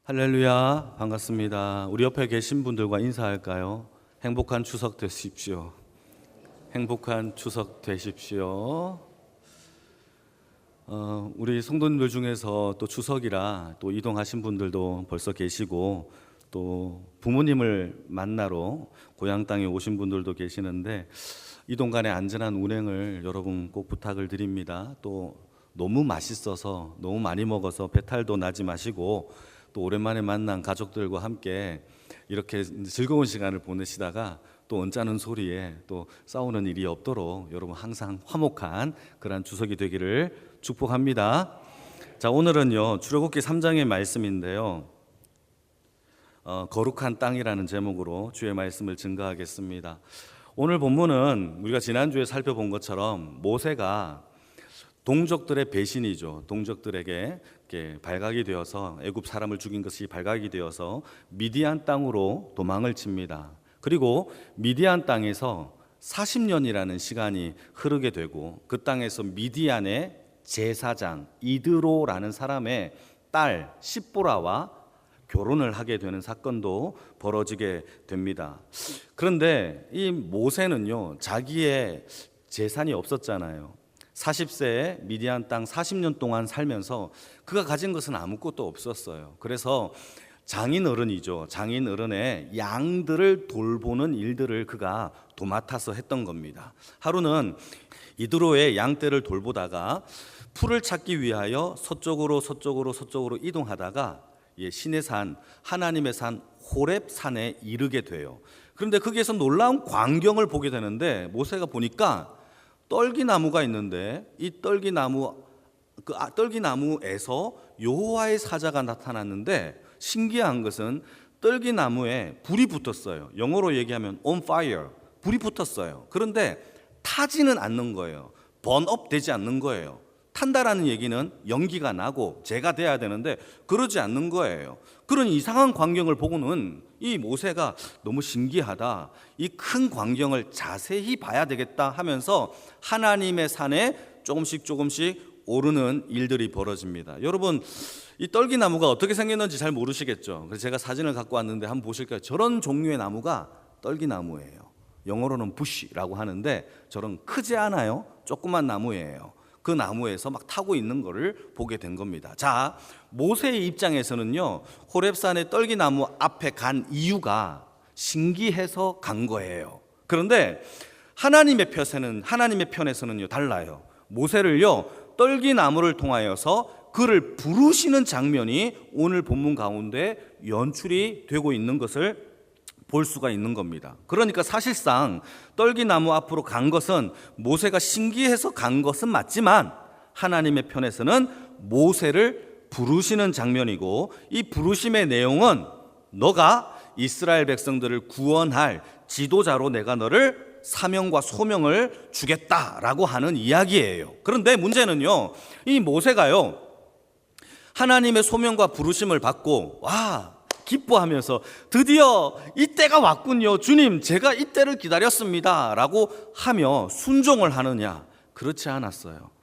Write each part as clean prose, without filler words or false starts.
할렐루야, 반갑습니다. 우리 옆에 계신 분들과 인사할까요? 행복한 추석 되십시오. 행복한 추석 되십시오. 우리 성도님들 중에서 또 추석이라 또 이동하신 분들도 벌써 계시고, 또 부모님을 만나러 고향 땅에 오신 분들도 계시는데, 이동 간의 안전한 운행을 여러분 꼭 부탁을 드립니다. 또 너무 맛있어서 너무 많이 먹어서 배탈도 나지 마시고, 또 오랜만에 만난 가족들과 함께 이렇게 즐거운 시간을 보내시다가 또 언짢은 소리에 또 싸우는 일이 없도록 여러분 항상 화목한 그런 추석이 되기를 축복합니다. 자, 오늘은요 출애굽기 3장의 말씀인데요, 거룩한 땅이라는 제목으로 주의 말씀을 증거하겠습니다. 오늘 본문은 우리가 지난주에 살펴본 것처럼 모세가 동족들의 배신이죠. 동족들에게 이렇게 발각이 되어서 애굽 사람을 죽인 것이 발각이 되어서 미디안 땅으로 도망을 칩니다. 그리고 미디안 땅에서 40년이라는 시간이 흐르게 되고, 그 땅에서 미디안의 제사장 이드로라는 사람의 딸 십보라와 결혼을 하게 되는 사건도 벌어지게 됩니다. 그런데 이 모세는요 자기의 재산이 없었잖아요. 40세에 미디안 땅 40년 동안 살면서 그가 가진 것은 아무것도 없었어요. 그래서 장인 어른이죠. 장인 어른의 양들을 돌보는 일들을 그가 도맡아서 했던 겁니다. 하루는 이드로의 양떼를 돌보다가 풀을 찾기 위하여 서쪽으로 이동하다가 신의 산, 하나님의 산 호렙 산에 이르게 돼요. 그런데 거기에서 놀라운 광경을 보게 되는데, 모세가 보니까 떨기나무가 있는데 이 떨기나무에서 여호와의 사자가 나타났는데, 신기한 것은 떨기나무에 불이 붙었어요. 영어로 얘기하면 on fire, 불이 붙었어요. 그런데 타지는 않는 거예요. 번업 되지 않는 거예요. 탄다라는 얘기는 연기가 나고 재가 돼야 되는데 그러지 않는 거예요. 그런 이상한 광경을 보고는 이 모세가 너무 신기하다, 이 큰 광경을 자세히 봐야 되겠다 하면서 하나님의 산에 조금씩 오르는 일들이 벌어집니다. 여러분, 이 떨기나무가 어떻게 생겼는지 잘 모르시겠죠. 그래서 제가 사진을 갖고 왔는데 한번 보실까요? 저런 종류의 나무가 떨기나무예요. 영어로는 부시라고 하는데 저런 크지 않아요. 조그만 나무예요. 그 나무에서 막 타고 있는 것을 보게 된 겁니다. 자, 모세의 입장에서는요 호렙산의 떨기나무 앞에 간 이유가 신기해서 간 거예요. 그런데 하나님의 편에서는요 달라요. 모세를요 떨기나무를 통하여서 그를 부르시는 장면이 오늘 본문 가운데 연출이 되고 있는 것을 볼 수가 있는 겁니다. 그러니까 사실상 떨기나무 앞으로 간 것은 모세가 신기해서 간 것은 맞지만, 하나님의 편에서는 모세를 부르시는 장면이고, 이 부르심의 내용은 너가 이스라엘 백성들을 구원할 지도자로 내가 너를 사명과 소명을 주겠다라고 하는 이야기예요. 그런데 문제는요, 이 모세가요 하나님의 소명과 부르심을 받고 기뻐하면서 드디어 이때가 왔군요. 주님, 제가 이때를 기다렸습니다 라고 하며 순종을 하느냐? 그렇지 않았어요.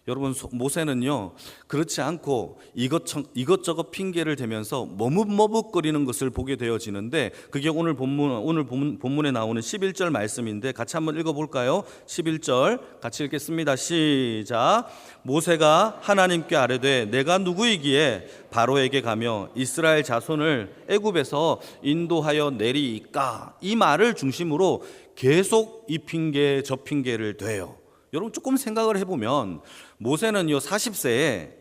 여러분, 모세는요 그렇지 않고 이것저것 핑계를 대면서 머뭇머뭇거리는 것을 보게 되어지는데, 그게 오늘 본문에 나오는 11절 말씀인데 같이 한번 읽어볼까요? 11절 같이 읽겠습니다. 시작. 모세가 하나님께 아뢰되 내가 누구이기에 바로에게 가며 이스라엘 자손을 애굽에서 인도하여 내리이까? 이 말을 중심으로 계속 이 핑계 저 핑계를 대요. 여러분, 조금 생각을 해보면 모세는요 40세에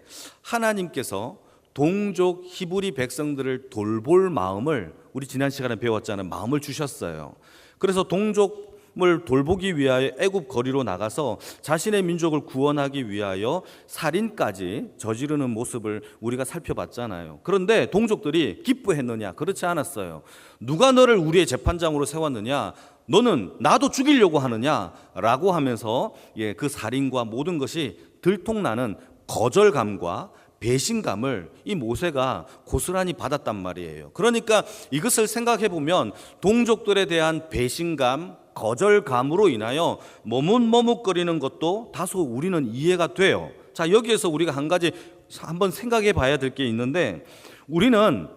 하나님께서 동족 히브리 백성들을 돌볼 마음을, 우리 지난 시간에 배웠잖아요, 마음을 주셨어요. 그래서 동족을 돌보기 위하여 애굽 거리로 나가서 자신의 민족을 구원하기 위하여 살인까지 저지르는 모습을 우리가 살펴봤잖아요. 그런데 동족들이 기뻐했느냐? 그렇지 않았어요. 누가 너를 우리의 재판장으로 세웠느냐? 너는 나도 죽이려고 하느냐라고 하면서 그 살인과 모든 것이 들통나는 거절감과 배신감을 이 모세가 고스란히 받았단 말이에요. 그러니까 이것을 생각해 보면 동족들에 대한 배신감, 거절감으로 인하여 머뭇머뭇거리는 것도 다소 우리는 이해가 돼요. 자, 여기에서 우리가 한 가지 한번 생각해 봐야 될 게 있는데, 우리는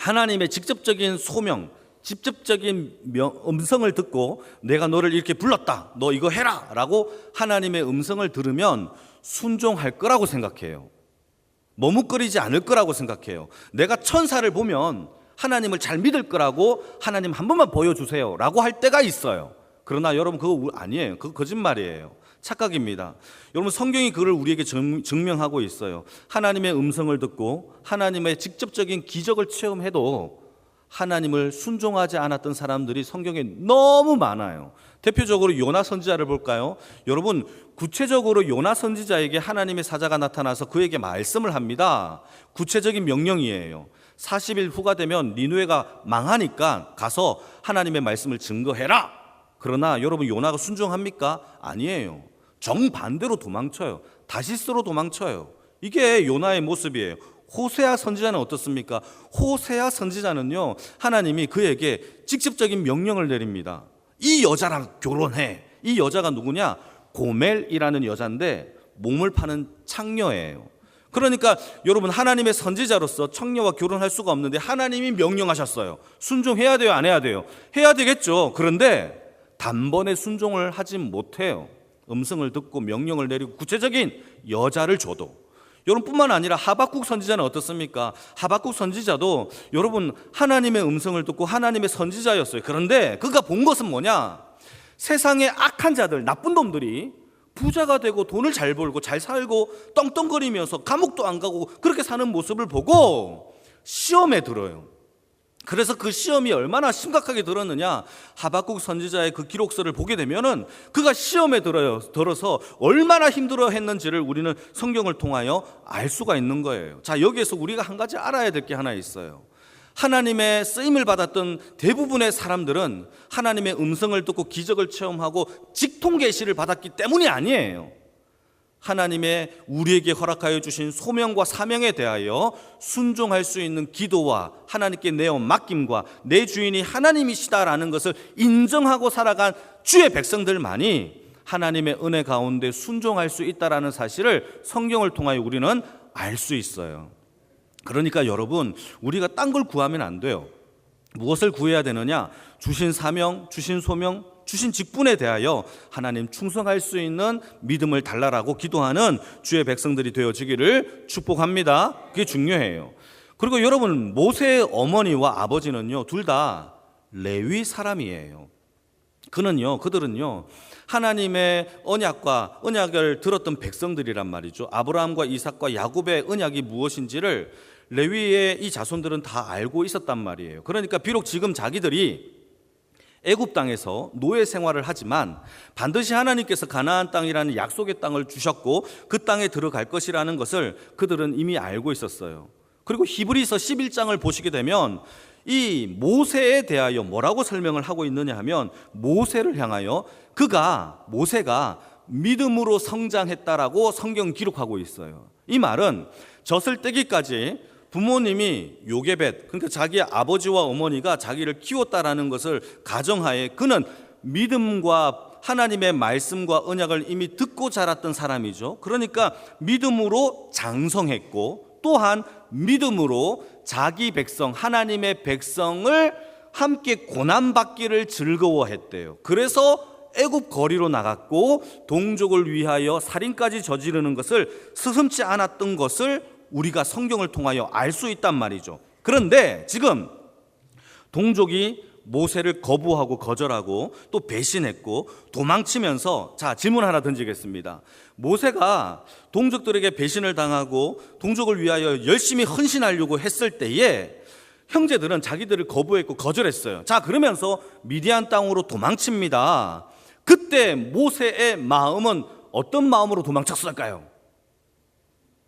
하나님의 직접적인 소명, 직접적인 음성을 듣고 내가 너를 이렇게 불렀다, 너 이거 해라 라고 하나님의 음성을 들으면 순종할 거라고 생각해요. 머뭇거리지 않을 거라고 생각해요. 내가 천사를 보면 하나님을 잘 믿을 거라고, 하나님 한 번만 보여주세요 라고 할 때가 있어요. 그러나 여러분, 그거 아니에요. 그거 거짓말이에요. 착각입니다. 여러분, 성경이 그걸 우리에게 증명하고 있어요. 하나님의 음성을 듣고 하나님의 직접적인 기적을 체험해도 하나님을 순종하지 않았던 사람들이 성경에 너무 많아요. 대표적으로 요나 선지자를 볼까요? 여러분, 구체적으로 요나 선지자에게 하나님의 사자가 나타나서 그에게 말씀을 합니다. 구체적인 명령이에요. 40일 후가 되면 니느웨가 망하니까 가서 하나님의 말씀을 증거해라. 그러나 여러분, 요나가 순종합니까? 아니에요. 정반대로 도망쳐요. 다시스로 도망쳐요. 이게 요나의 모습이에요. 호세아 선지자는 어떻습니까? 호세아 선지자는요, 하나님이 그에게 직접적인 명령을 내립니다. 이 여자랑 결혼해. 이 여자가 누구냐? 고멜이라는 여자인데 몸을 파는 창녀예요. 그러니까 여러분, 하나님의 선지자로서 청녀와 결혼할 수가 없는데 하나님이 명령하셨어요. 순종해야 돼요, 안 해야 돼요? 해야 되겠죠. 그런데 단번에 순종을 하지 못해요. 음성을 듣고 명령을 내리고 구체적인 여자를 줘도. 여러분뿐만 아니라 하박국 선지자는 어떻습니까? 하박국 선지자도 여러분, 하나님의 음성을 듣고 하나님의 선지자였어요. 그런데 그가 본 것은 뭐냐? 세상의 악한 자들, 나쁜 놈들이 부자가 되고 돈을 잘 벌고 잘 살고 떵떵거리면서 감옥도 안 가고 그렇게 사는 모습을 보고 시험에 들어요. 그래서 그 시험이 얼마나 심각하게 들었느냐, 하박국 선지자의 그 기록서를 보게 되면은 그가 시험에 들어서 얼마나 힘들어 했는지를 우리는 성경을 통하여 알 수가 있는 거예요. 자, 여기에서 우리가 한 가지 알아야 될 게 하나 있어요. 하나님의 쓰임을 받았던 대부분의 사람들은 하나님의 음성을 듣고 기적을 체험하고 직통 계시를 받았기 때문이 아니에요. 하나님의 우리에게 허락하여 주신 소명과 사명에 대하여 순종할 수 있는 기도와 하나님께 내어 맡김과 내 주인이 하나님이시다라는 것을 인정하고 살아간 주의 백성들만이 하나님의 은혜 가운데 순종할 수 있다라는 사실을 성경을 통하여 우리는 알 수 있어요. 그러니까 여러분, 우리가 딴 걸 구하면 안 돼요. 무엇을 구해야 되느냐? 주신 사명, 주신 소명, 주신 직분에 대하여 하나님 충성할 수 있는 믿음을 달라라고 기도하는 주의 백성들이 되어지기를 축복합니다. 그게 중요해요. 그리고 여러분, 모세의 어머니와 아버지는요, 둘 다 레위 사람이에요. 그들은요 하나님의 언약을 들었던 백성들이란 말이죠. 아브라함과 이삭과 야곱의 언약이 무엇인지를 레위의 이 자손들은 다 알고 있었단 말이에요. 그러니까 비록 지금 자기들이 애굽 땅에서 노예 생활을 하지만 반드시 하나님께서 가나안 땅이라는 약속의 땅을 주셨고 그 땅에 들어갈 것이라는 것을 그들은 이미 알고 있었어요. 그리고 히브리서 11장을 보시게 되면 이 모세에 대하여 뭐라고 설명을 하고 있느냐 하면, 모세를 향하여 모세가 믿음으로 성장했다라고 성경 기록하고 있어요. 이 말은 젖을 떼기까지 부모님이 요게벳, 그러니까 자기의 아버지와 어머니가 자기를 키웠다라는 것을 가정하에 그는 믿음과 하나님의 말씀과 언약을 이미 듣고 자랐던 사람이죠. 그러니까 믿음으로 장성했고 또한 믿음으로 자기 백성, 하나님의 백성을 함께 고난받기를 즐거워했대요. 그래서 애굽 거리로 나갔고 동족을 위하여 살인까지 저지르는 것을 스슴지 않았던 것을 우리가 성경을 통하여 알 수 있단 말이죠. 그런데 지금 동족이 모세를 거부하고 거절하고 또 배신했고 도망치면서, 자, 질문 하나 던지겠습니다. 모세가 동족들에게 배신을 당하고 동족을 위하여 열심히 헌신하려고 했을 때에 형제들은 자기들을 거부했고 거절했어요. 자, 그러면서 미디안 땅으로 도망칩니다. 그때 모세의 마음은 어떤 마음으로 도망쳤을까요?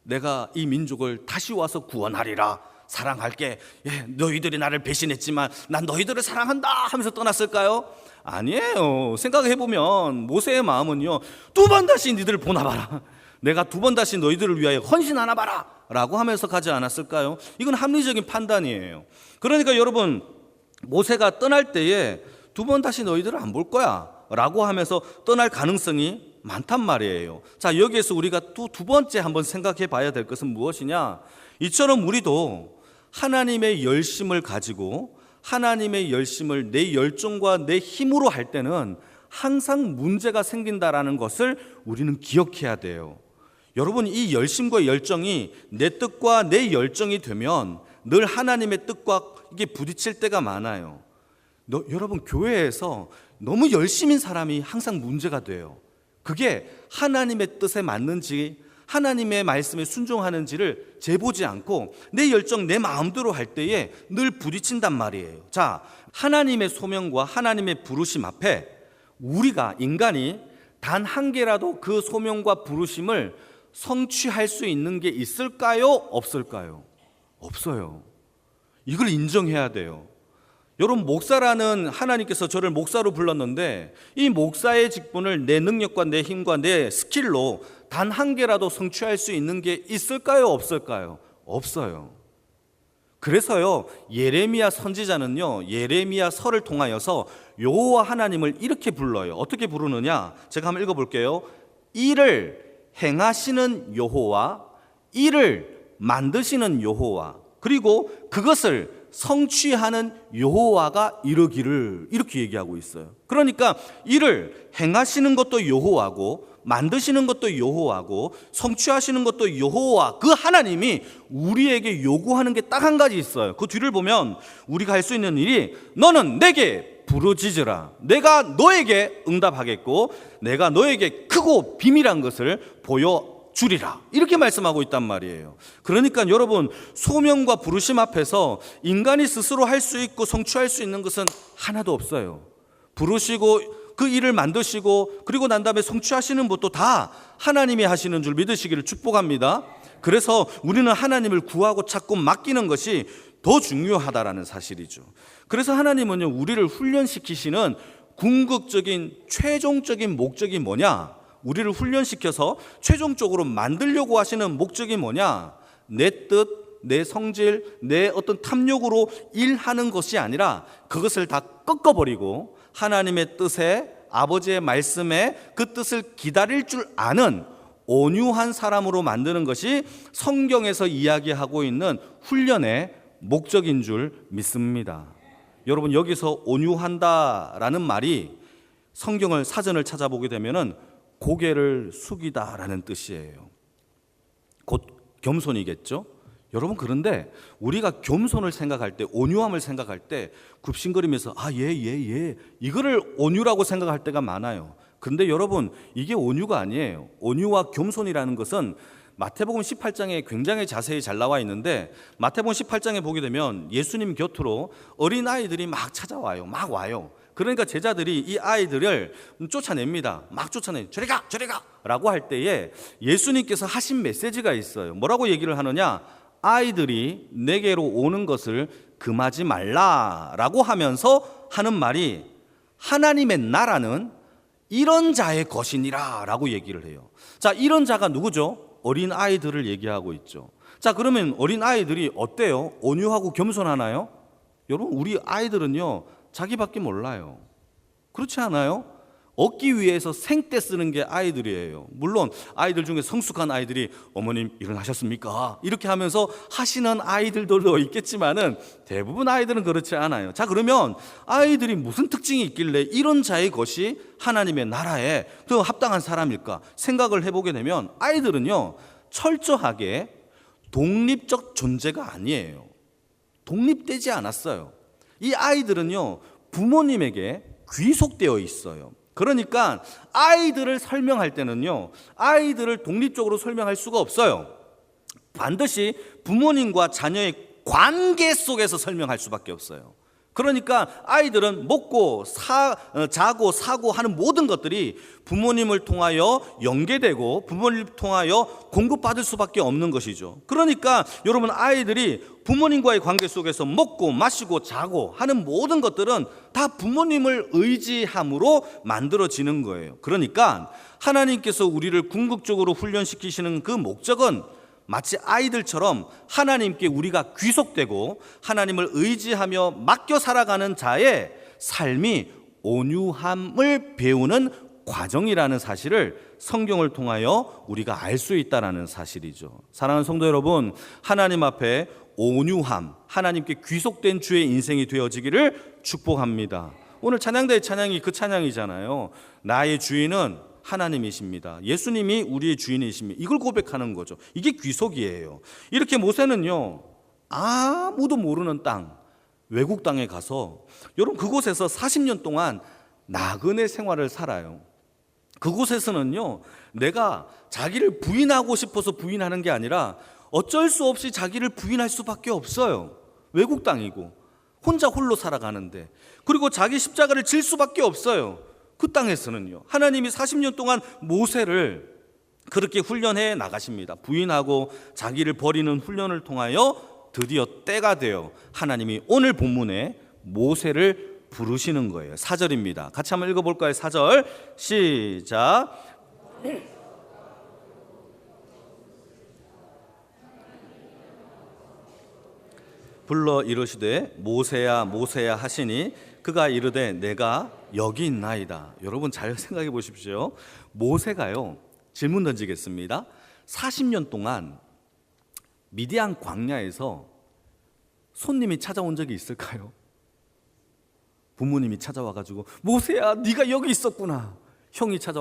내가 이 민족을 다시 와서 구원하리라, 사랑할게, 너희들이 나를 배신했지만 난 너희들을 사랑한다 하면서 떠났을까요? 아니에요. 생각해보면 모세의 마음은요, 두 번 다시 너희들을 보나봐라, 내가 두 번 다시 너희들을 위하여 헌신하나 봐라 라고 하면서 가지 않았을까요? 이건 합리적인 판단이에요. 그러니까 여러분, 모세가 떠날 때에 두 번 다시 너희들을 안 볼 거야 라고 하면서 떠날 가능성이 많단 말이에요. 자, 여기에서 우리가 또 두 번째 한번 생각해 봐야 될 것은 무엇이냐? 이처럼 우리도 하나님의 열심을 가지고 하나님의 열심을 내 열정과 내 힘으로 할 때는 항상 문제가 생긴다라는 것을 우리는 기억해야 돼요. 여러분, 이 열심과 열정이 내 뜻과 내 열정이 되면 늘 하나님의 뜻과 이게 부딪힐 때가 많아요. 여러분, 교회에서 너무 열심인 사람이 항상 문제가 돼요. 그게 하나님의 뜻에 맞는지 하나님의 말씀에 순종하는지를 재보지 않고 내 열정, 내 마음대로 할 때에 늘 부딪힌단 말이에요. 자, 하나님의 소명과 하나님의 부르심 앞에 우리가 인간이 단 한 개라도 그 소명과 부르심을 성취할 수 있는 게 있을까요? 없을까요? 없어요. 이걸 인정해야 돼요. 여러분, 목사라는 하나님께서 저를 목사로 불렀는데 이 목사의 직분을 내 능력과 내 힘과 내 스킬로 단 한 개라도 성취할 수 있는 게 있을까요? 없을까요? 없어요. 그래서요, 예레미야 선지자는요, 예레미야 서를 통하여서 여호와 하나님을 이렇게 불러요. 어떻게 부르느냐? 제가 한번 읽어볼게요. 이를 행하시는 여호와, 이를 만드시는 여호와, 그리고 그것을 성취하는 여호와가 이르기를, 이렇게 얘기하고 있어요. 그러니까 이를 행하시는 것도 여호와고 만드시는 것도 여호와고 성취하시는 것도 여호와, 그 하나님이 우리에게 요구하는 게 딱 한 가지 있어요. 그 뒤를 보면 우리가 할 수 있는 일이 너는 내게 부르짖으라, 내가 너에게 응답하겠고 내가 너에게 크고 비밀한 것을 보여주리라, 이렇게 말씀하고 있단 말이에요. 그러니까 여러분, 소명과 부르심 앞에서 인간이 스스로 할 수 있고 성취할 수 있는 것은 하나도 없어요. 부르시고 그 일을 만드시고 그리고 난 다음에 성취하시는 것도 다 하나님이 하시는 줄 믿으시기를 축복합니다. 그래서 우리는 하나님을 구하고 찾고 맡기는 것이 더 중요하다라는 사실이죠. 그래서 하나님은요, 우리를 훈련시키시는 궁극적인 최종적인 목적이 뭐냐? 우리를 훈련시켜서 최종적으로 만들려고 하시는 목적이 뭐냐? 내 뜻, 내 성질, 내 어떤 탐욕으로 일하는 것이 아니라 그것을 다 꺾어버리고 하나님의 뜻에, 아버지의 말씀에 그 뜻을 기다릴 줄 아는 온유한 사람으로 만드는 것이 성경에서 이야기하고 있는 훈련의 목적인 줄 믿습니다. 여러분, 여기서 온유한다라는 말이 성경을 사전을 찾아보게 되면은 고개를 숙이다라는 뜻이에요. 곧 겸손이겠죠? 여러분, 그런데 우리가 겸손을 생각할 때, 온유함을 생각할 때 굽신거리면서 이거를 온유라고 생각할 때가 많아요. 그런데 여러분, 이게 온유가 아니에요. 온유와 겸손이라는 것은 마태복음 18장에 굉장히 자세히 잘 나와 있는데, 마태복음 18장에 보게 되면 예수님 곁으로 어린아이들이 막 찾아와요. 막 와요. 그러니까 제자들이 이 아이들을 쫓아냅니다. 막 쫓아내요. 저리 가! 저리 가! 라고 할 때에 예수님께서 하신 메시지가 있어요. 뭐라고 얘기를 하느냐? 아이들이 내게로 오는 것을 금하지 말라라고 하면서 하는 말이, 하나님의 나라는 이런 자의 것이니라 라고 얘기를 해요. 자, 이런 자가 누구죠? 어린 아이들을 얘기하고 있죠. 자, 그러면 어린 아이들이 어때요? 온유하고 겸손하나요? 여러분, 우리 아이들은요, 자기밖에 몰라요. 그렇지 않아요? 얻기 위해서 생떼 쓰는 게 아이들이에요. 물론 아이들 중에 성숙한 아이들이 어머님 일어나셨습니까? 이렇게 하면서 하시는 아이들도 있겠지만은 대부분 아이들은 그렇지 않아요. 자, 그러면 아이들이 무슨 특징이 있길래 이런 자의 것이 하나님의 나라에 더 합당한 사람일까 생각을 해보게 되면, 아이들은요, 철저하게 독립적 존재가 아니에요. 독립되지 않았어요. 이 아이들은요, 부모님에게 귀속되어 있어요. 그러니까 아이들을 설명할 때는요, 아이들을 독립적으로 설명할 수가 없어요. 반드시 부모님과 자녀의 관계 속에서 설명할 수밖에 없어요. 그러니까 아이들은 먹고 자고 사고 하는 모든 것들이 부모님을 통하여 연계되고 부모님을 통하여 공급받을 수밖에 없는 것이죠. 그러니까 여러분, 아이들이 부모님과의 관계 속에서 먹고 마시고 자고 하는 모든 것들은 다 부모님을 의지함으로 만들어지는 거예요. 그러니까 하나님께서 우리를 궁극적으로 훈련시키시는 그 목적은 마치 아이들처럼 하나님께 우리가 귀속되고 하나님을 의지하며 맡겨 살아가는 자의 삶이 온유함을 배우는 과정이라는 사실을 성경을 통하여 우리가 알 수 있다는 사실이죠. 사랑하는 성도 여러분, 하나님 앞에 온유함, 하나님께 귀속된 주의 인생이 되어지기를 축복합니다. 오늘 찬양대의 찬양이 그 찬양이잖아요. 나의 주인은 하나님이십니다. 예수님이 우리의 주인이십니다. 이걸 고백하는 거죠. 이게 귀속이에요. 이렇게 모세는요, 아무도 모르는 땅, 외국 땅에 가서 여러분 그곳에서 40년 동안 나그네 생활을 살아요. 그곳에서는요, 내가 자기를 부인하고 싶어서 부인하는 게 아니라 어쩔 수 없이 자기를 부인할 수밖에 없어요. 외국 땅이고 혼자 홀로 살아가는데, 그리고 자기 십자가를 질 수밖에 없어요. 그 땅에서는요, 하나님이 40년 동안 모세를 그렇게 훈련해 나가십니다. 부인하고 자기를 버리는 훈련을 통하여 드디어 때가 되어 하나님이 오늘 본문에 모세를 부르시는 거예요. 4절입니다. 같이 한번 읽어볼까요? 4절 시작. 불러 이르시되 모세야 모세야 하시니 그가 이르되 내가 여기 있나이다. 여러분 잘 생각해 보십시오. 모세가요, 질문 던지겠습니다. 40년 동안 미디안 광야에서 손님이 찾아온 적이 있을까요? 부모님이 찾아와가지고 모세야 네가 여기 있었구나.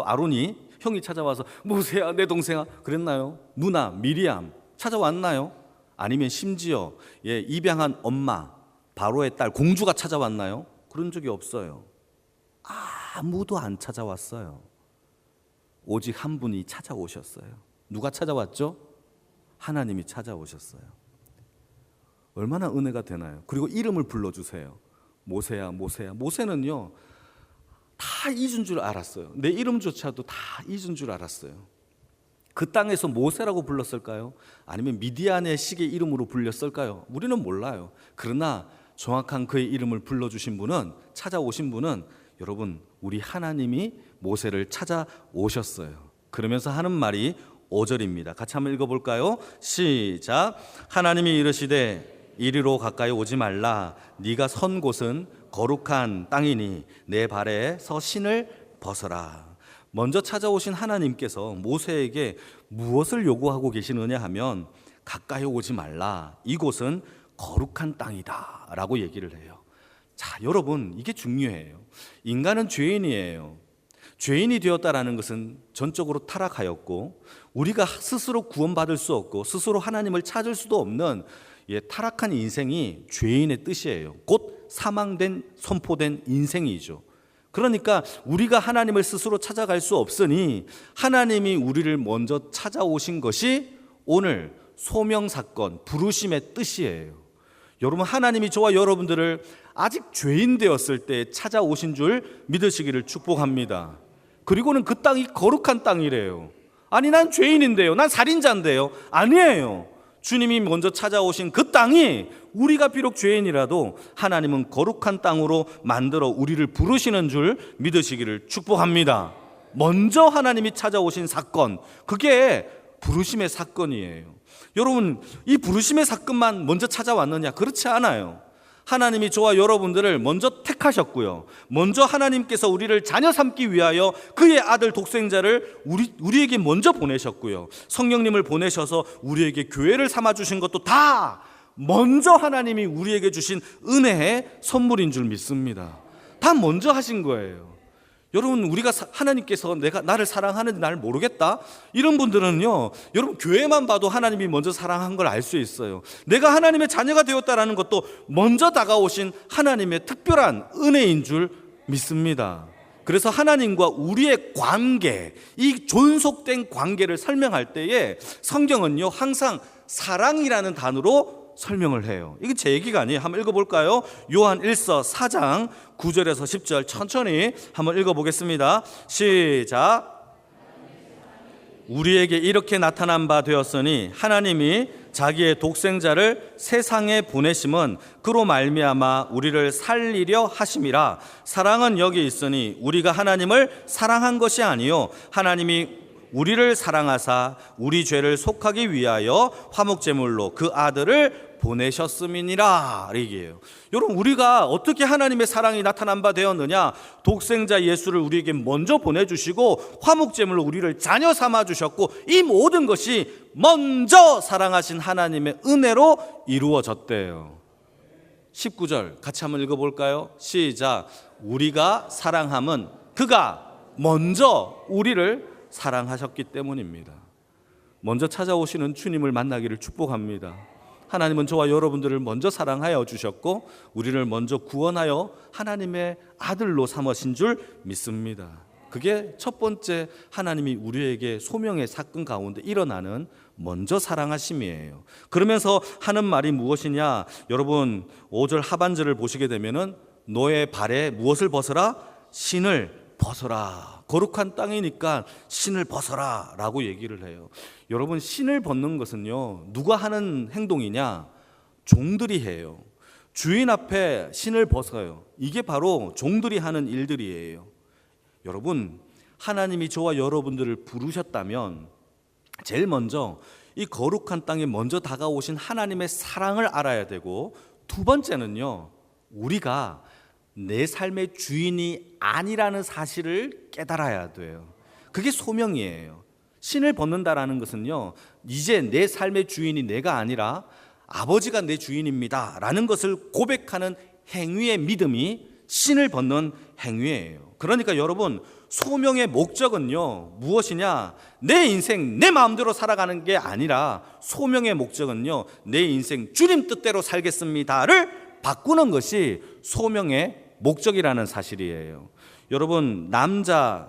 아론이 형이 찾아와서 모세야 내 동생아 그랬나요? 누나 미리암 찾아왔나요? 아니면 심지어 입양한 엄마 바로의 딸 공주가 찾아왔나요? 그런 적이 없어요. 아무도 안 찾아왔어요. 오직 한 분이 찾아오셨어요. 누가 찾아왔죠? 하나님이 찾아오셨어요. 얼마나 은혜가 되나요? 그리고 이름을 불러주세요. 모세야 모세야. 모세는요 다 잊은 줄 알았어요. 내 이름조차도 다 잊은 줄 알았어요. 그 땅에서 모세라고 불렀을까요? 아니면 미디안의 시계 이름으로 불렸을까요? 우리는 몰라요. 그러나 정확한 그의 이름을 불러주신 분은, 찾아오신 분은 여러분 우리 하나님이 모세를 찾아오셨어요. 그러면서 하는 말이 5절입니다. 같이 한번 읽어볼까요? 시작. 하나님이 이르시되 이리로 가까이 오지 말라. 네가 선 곳은 거룩한 땅이니 내 발에서 신을 벗어라. 먼저 찾아오신 하나님께서 모세에게 무엇을 요구하고 계시느냐 하면 가까이 오지 말라. 이곳은 거룩한 땅이다 라고 얘기를 해요. 자, 여러분 이게 중요해요. 인간은 죄인이에요. 죄인이 되었다라는 것은 전적으로 타락하였고 우리가 스스로 구원받을 수 없고 스스로 하나님을 찾을 수도 없는 타락한 인생이 죄인의 뜻이에요. 곧 사망된 선포된 인생이죠. 그러니까 우리가 하나님을 스스로 찾아갈 수 없으니 하나님이 우리를 먼저 찾아오신 것이 오늘 소명사건 부르심의 뜻이에요. 여러분 하나님이 저와 여러분들을 아직 죄인 되었을 때 찾아오신 줄 믿으시기를 축복합니다. 그리고는 그 땅이 거룩한 땅이래요. 아니 난 죄인인데요, 난 살인자인데요. 아니에요. 주님이 먼저 찾아오신 그 땅이 우리가 비록 죄인이라도 하나님은 거룩한 땅으로 만들어 우리를 부르시는 줄 믿으시기를 축복합니다. 먼저 하나님이 찾아오신 사건, 그게 부르심의 사건이에요. 여러분 이 부르심의 사건만 먼저 찾아왔느냐? 그렇지 않아요. 하나님이 저와 여러분들을 먼저 택하셨고요, 먼저 하나님께서 우리를 자녀 삼기 위하여 그의 아들 독생자를 우리에게 먼저 보내셨고요, 성령님을 보내셔서 우리에게 교회를 삼아주신 것도 다 먼저 하나님이 우리에게 주신 은혜의 선물인 줄 믿습니다. 다 먼저 하신 거예요. 여러분 우리가 하나님께서 나를 사랑하는지 나를 모르겠다 이런 분들은요, 여러분 교회만 봐도 하나님이 먼저 사랑한 걸 알 수 있어요. 내가 하나님의 자녀가 되었다라는 것도 먼저 다가오신 하나님의 특별한 은혜인 줄 믿습니다. 그래서 하나님과 우리의 관계, 이 존속된 관계를 설명할 때에 성경은요 항상 사랑이라는 단어로 설명을 해요. 이게 제 얘기가 아니에요. 한번 읽어볼까요? 요한 1서 4장 9절에서 10절 천천히 한번 읽어보겠습니다. 시작. 우리에게 이렇게 나타난 바 되었으니 하나님이 자기의 독생자를 세상에 보내심은 그로 말미암아 우리를 살리려 하심이라. 사랑은 여기 있으니 우리가 하나님을 사랑한 것이 아니요 하나님이 우리를 사랑하사 우리 죄를 속하기 위하여 화목제물로 그 아들을 보내셨음이니라. 얘기해요. 여러분, 우리가 어떻게 하나님의 사랑이 나타난 바 되었느냐? 독생자 예수를 우리에게 먼저 보내주시고 화목제물로 우리를 자녀 삼아주셨고, 이 모든 것이 먼저 사랑하신 하나님의 은혜로 이루어졌대요. 19절 같이 한번 읽어볼까요? 시작. 우리가 사랑함은 그가 먼저 우리를 사랑하셨기 때문입니다. 먼저 찾아오시는 주님을 만나기를 축복합니다. 하나님은 저와 여러분들을 먼저 사랑하여 주셨고 우리를 먼저 구원하여 하나님의 아들로 삼으신 줄 믿습니다. 그게 첫 번째 하나님이 우리에게 소명의 사건 가운데 일어나는 먼저 사랑하심이에요. 그러면서 하는 말이 무엇이냐? 여러분 5절 하반절을 보시게 되면은 너의 발에 무엇을 벗어라? 신을 벗어라. 거룩한 땅이니까 신을 벗어라 라고 얘기를 해요. 여러분, 신을 벗는 것은요, 누가 하는 행동이냐? 종들이 해요. 주인 앞에 신을 벗어요. 이게 바로 종들이 하는 일들이에요. 여러분, 하나님이 저와 여러분들을 부르셨다면 제일 먼저 이 거룩한 땅에 먼저 다가오신 하나님의 사랑을 알아야 되고, 두 번째는요, 우리가 내 삶의 주인이 아니라는 사실을 깨달아야 돼요. 그게 소명이에요. 신을 벗는다라는 것은요, 이제 내 삶의 주인이 내가 아니라 아버지가 내 주인입니다 라는 것을 고백하는 행위의 믿음이 신을 벗는 행위예요. 그러니까 여러분, 소명의 목적은요 무엇이냐? 내 인생 내 마음대로 살아가는 게 아니라 소명의 목적은요, 내 인생 주님 뜻대로 살겠습니다를 바꾸는 것이 소명의 목적이라는 사실이에요. 여러분,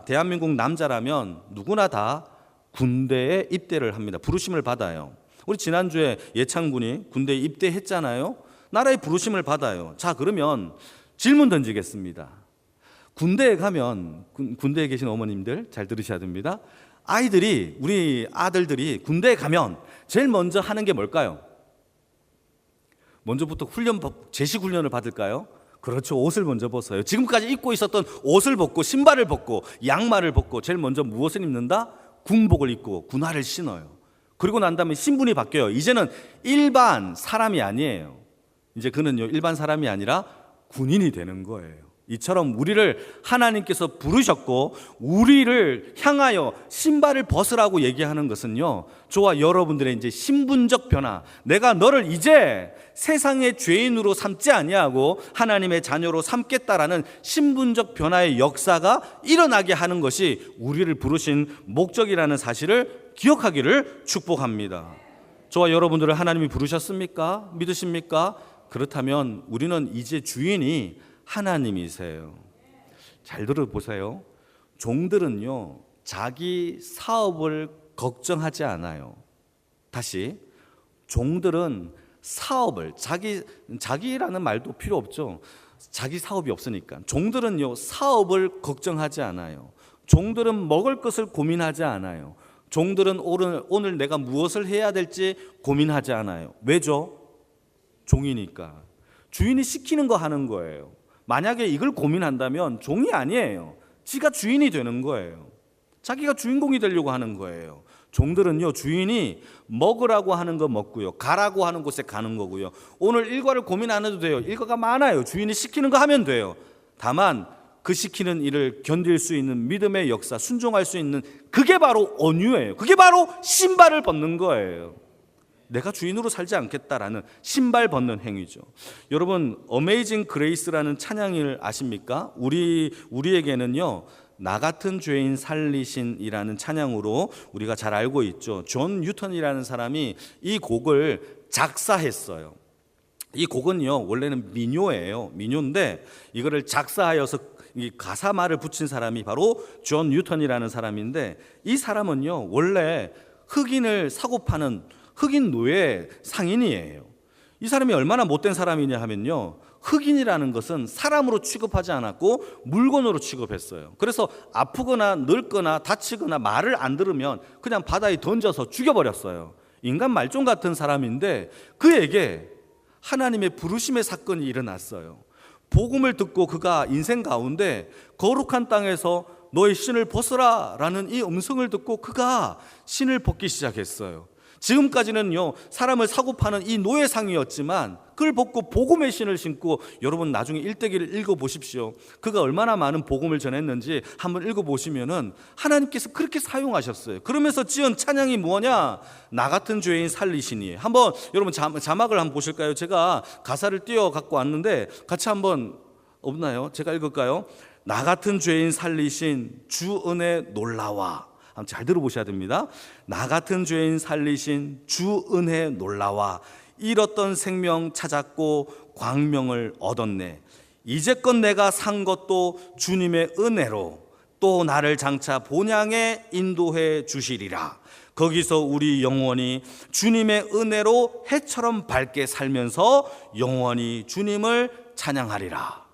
대한민국 남자라면 누구나 다 군대에 입대를 합니다. 부르심을 받아요. 우리 지난주에 예창군이 군대에 입대했잖아요. 나라의 부르심을 받아요. 자, 그러면 질문 던지겠습니다. 군대에 가면, 군대에 계신 어머님들 잘 들으셔야 됩니다. 우리 아들들이 군대에 가면 제일 먼저 하는 게 뭘까요? 먼저부터 제식 훈련을 받을까요? 그렇죠. 옷을 먼저 벗어요. 지금까지 입고 있었던 옷을 벗고 신발을 벗고 양말을 벗고 제일 먼저 무엇을 입는다? 군복을 입고 군화를 신어요. 그리고 난 다음에 신분이 바뀌어요. 이제는 일반 사람이 아니에요. 이제 그는요, 일반 사람이 아니라 군인이 되는 거예요. 이처럼 우리를 하나님께서 부르셨고 우리를 향하여 신발을 벗으라고 얘기하는 것은요, 저와 여러분들의 이제 신분적 변화, 내가 너를 이제 세상의 죄인으로 삼지 아니하고 하나님의 자녀로 삼겠다라는 신분적 변화의 역사가 일어나게 하는 것이 우리를 부르신 목적이라는 사실을 기억하기를 축복합니다. 저와 여러분들을 하나님이 부르셨습니까? 믿으십니까? 그렇다면 우리는 이제 주인이 하나님이세요. 잘 들어보세요. 종들은요, 자기 사업을 걱정하지 않아요. 다시, 종들은 사업을, 자기라는 말도 필요 없죠. 자기 사업이 없으니까. 종들은요, 사업을 걱정하지 않아요. 종들은 먹을 것을 고민하지 않아요. 종들은 오늘 내가 무엇을 해야 될지 고민하지 않아요. 왜죠? 종이니까. 주인이 시키는 거 하는 거예요. 만약에 이걸 고민한다면 종이 아니에요. 지가 주인이 되는 거예요. 자기가 주인공이 되려고 하는 거예요. 종들은요, 주인이 먹으라고 하는 거 먹고요, 가라고 하는 곳에 가는 거고요. 오늘 일과를 고민 안 해도 돼요. 일과가 많아요. 주인이 시키는 거 하면 돼요. 다만 그 시키는 일을 견딜 수 있는 믿음의 역사, 순종할 수 있는, 그게 바로 온유예요. 그게 바로 신발을 벗는 거예요. 내가 주인으로 살지 않겠다라는 신발 벗는 행위죠. 여러분, 어메이징 그레이스라는 찬양을 아십니까? 우리에게는요, 나 같은 죄인 살리신이라는 찬양으로 우리가 잘 알고 있죠. 존 뉴턴이라는 사람이 이 곡을 작사했어요. 이 곡은요, 원래는 민요예요. 민요인데 이거를 작사하여서 이 가사말을 붙인 사람이 바로 존 뉴턴이라는 사람인데, 이 사람은요, 원래 흑인을 사고 파는 흑인 노예 상인이에요. 이 사람이 얼마나 못된 사람이냐 하면요, 흑인이라는 것은 사람으로 취급하지 않았고 물건으로 취급했어요. 그래서 아프거나 늙거나 다치거나 말을 안 들으면 그냥 바다에 던져서 죽여버렸어요. 인간 말종 같은 사람인데 그에게 하나님의 부르심의 사건이 일어났어요. 복음을 듣고 그가 인생 가운데 거룩한 땅에서 너의 신을 벗어라 라는 이 음성을 듣고 그가 신을 벗기 시작했어요. 지금까지는요, 사람을 사고 파는 이 노예상이었지만 그걸 벗고 복음의 신을 신고, 여러분 나중에 일대기를 읽어보십시오. 그가 얼마나 많은 복음을 전했는지 한번 읽어보시면은 하나님께서 그렇게 사용하셨어요. 그러면서 지은 찬양이 뭐냐? 나 같은 죄인 살리시니. 한번 여러분 자막을 한번 보실까요? 제가 가사를 띄어 갖고 왔는데 같이 한번, 없나요? 제가 읽을까요? 나 같은 죄인 살리신 주 은혜 놀라와. 잘 들어보셔야 됩니다. 나 같은 죄인 살리신 주 은혜 놀라와. 잃었던 생명 찾았고 광명을 얻었네. 이제껏 내가 산 것도 주님의 은혜로 또 나를 장차 본향에 인도해 주시리라. 거기서 우리 영원히 주님의 은혜로 해처럼 밝게 살면서 영원히 주님을 찬양하리라.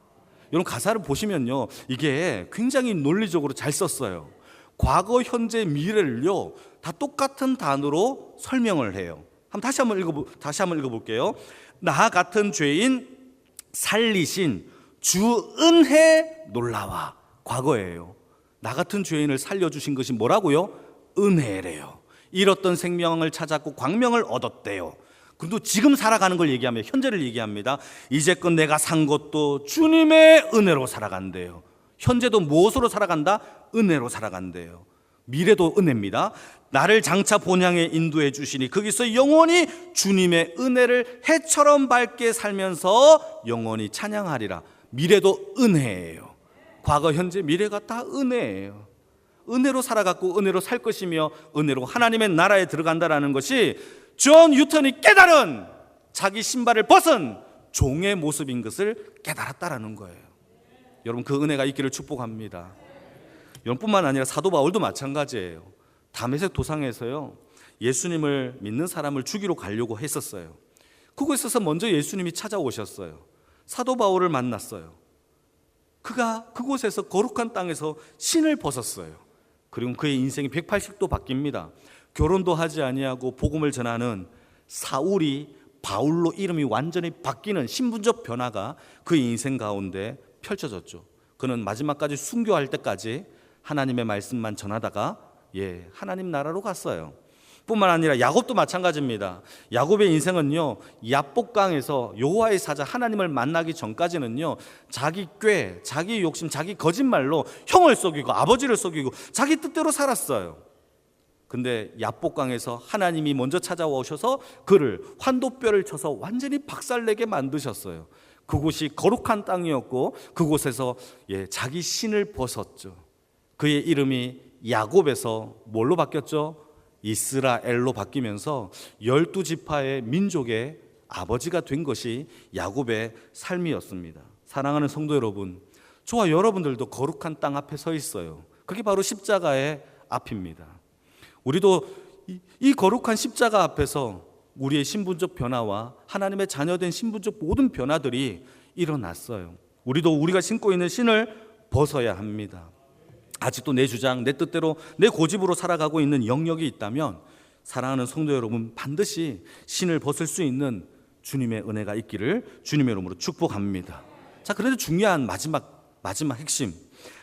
여러분 가사를 보시면요, 이게 굉장히 논리적으로 잘 썼어요. 과거, 현재, 미래를요 다 똑같은 단어로 설명을 해요. 다시 한번 읽어볼게요. 나 같은 죄인 살리신 주 은혜 놀라와. 과거예요. 나 같은 죄인을 살려주신 것이 뭐라고요? 은혜래요. 잃었던 생명을 찾았고 광명을 얻었대요. 그런데 지금 살아가는 걸 얘기하면 현재를 얘기합니다. 이제껏 내가 산 것도 주님의 은혜로 살아간대요. 현재도 무엇으로 살아간다? 은혜로 살아간대요. 미래도 은혜입니다. 나를 장차 본향에 인도해 주시니 거기서 영원히 주님의 은혜를 해처럼 밝게 살면서 영원히 찬양하리라. 미래도 은혜예요. 과거, 현재, 미래가 다 은혜예요. 은혜로 살아갔고 은혜로 살 것이며 은혜로 하나님의 나라에 들어간다라는 것이 존 뉴턴이 깨달은, 자기 신발을 벗은 종의 모습인 것을 깨달았다라는 거예요. 여러분 그 은혜가 있기를 축복합니다. 여러분뿐만 아니라 사도 바울도 마찬가지예요. 다메섹 도상에서요, 예수님을 믿는 사람을 죽이러 가려고 했었어요. 그곳에서 먼저 예수님이 찾아오셨어요. 사도 바울을 만났어요. 그가 그곳에서 거룩한 땅에서 신을 벗었어요. 그리고 그의 인생이 180도 바뀝니다. 결혼도 하지 아니하고 복음을 전하는 사울이 바울로 이름이 완전히 바뀌는 신분적 변화가 그의 인생 가운데 펼쳐졌죠. 그는 마지막까지 순교할 때까지 하나님의 말씀만 전하다가 하나님 나라로 갔어요. 뿐만 아니라 야곱도 마찬가지입니다. 야곱의 인생은요, 야복강에서 여호와의 사자 하나님을 만나기 전까지는요, 자기 꾀, 자기 욕심, 자기 거짓말로 형을 속이고 아버지를 속이고 자기 뜻대로 살았어요. 근데 야복강에서 하나님이 먼저 찾아오셔서 그를 환도뼈를 쳐서 완전히 박살내게 만드셨어요. 그곳이 거룩한 땅이었고 그곳에서 자기 신을 벗었죠. 그의 이름이 야곱에서 뭘로 바뀌었죠? 이스라엘로 바뀌면서 12지파의 민족의 아버지가 된 것이 야곱의 삶이었습니다. 사랑하는 성도 여러분, 저와 여러분들도 거룩한 땅 앞에 서 있어요. 그게 바로 십자가의 앞입니다. 우리도 이 거룩한 십자가 앞에서 우리의 신분적 변화와 하나님의 자녀된 신분적 모든 변화들이 일어났어요. 우리도 우리가 신고 있는 신을 벗어야 합니다. 아직도 내 주장, 내 뜻대로, 내 고집으로 살아가고 있는 영역이 있다면 사랑하는 성도 여러분, 반드시 신을 벗을 수 있는 주님의 은혜가 있기를 주님의 이름으로 축복합니다. 자, 그런데 중요한 마지막 핵심,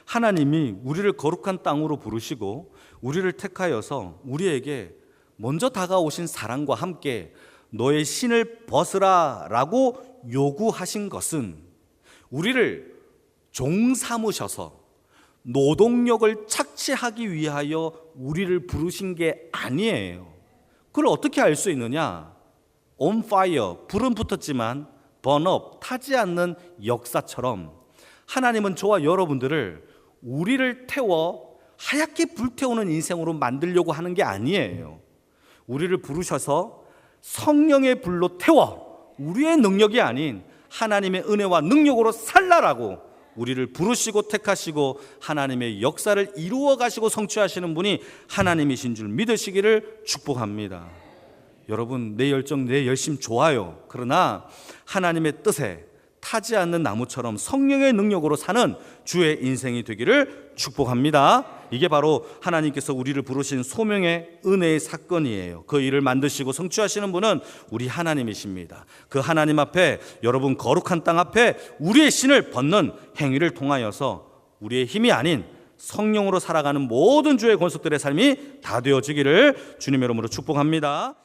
하나님이 우리를 거룩한 땅으로 부르시고 우리를 택하여서 우리에게 먼저 다가오신 사랑과 함께 너의 신을 벗으라 라고 요구하신 것은 우리를 종 삼으셔서 노동력을 착취하기 위하여 우리를 부르신 게 아니에요. 그걸 어떻게 알 수 있느냐? On fire, 불은 붙었지만 burn up, 타지 않는 역사처럼 하나님은 저와 여러분들을 우리를 태워 하얗게 불태우는 인생으로 만들려고 하는 게 아니에요. 우리를 부르셔서 성령의 불로 태워 우리의 능력이 아닌 하나님의 은혜와 능력으로 살라라고 우리를 부르시고 택하시고 하나님의 역사를 이루어 가시고 성취하시는 분이 하나님이신 줄 믿으시기를 축복합니다. 여러분, 내 열정, 내 열심 좋아요. 그러나 하나님의 뜻에 타지 않는 나무처럼 성령의 능력으로 사는 주의 인생이 되기를 축복합니다. 이게 바로 하나님께서 우리를 부르신 소명의 은혜의 사건이에요. 그 일을 만드시고 성취하시는 분은 우리 하나님이십니다. 그 하나님 앞에, 여러분 거룩한 땅 앞에 우리의 신을 벗는 행위를 통하여서 우리의 힘이 아닌 성령으로 살아가는 모든 주의 권속들의 삶이 다 되어지기를 주님의 이름으로 축복합니다.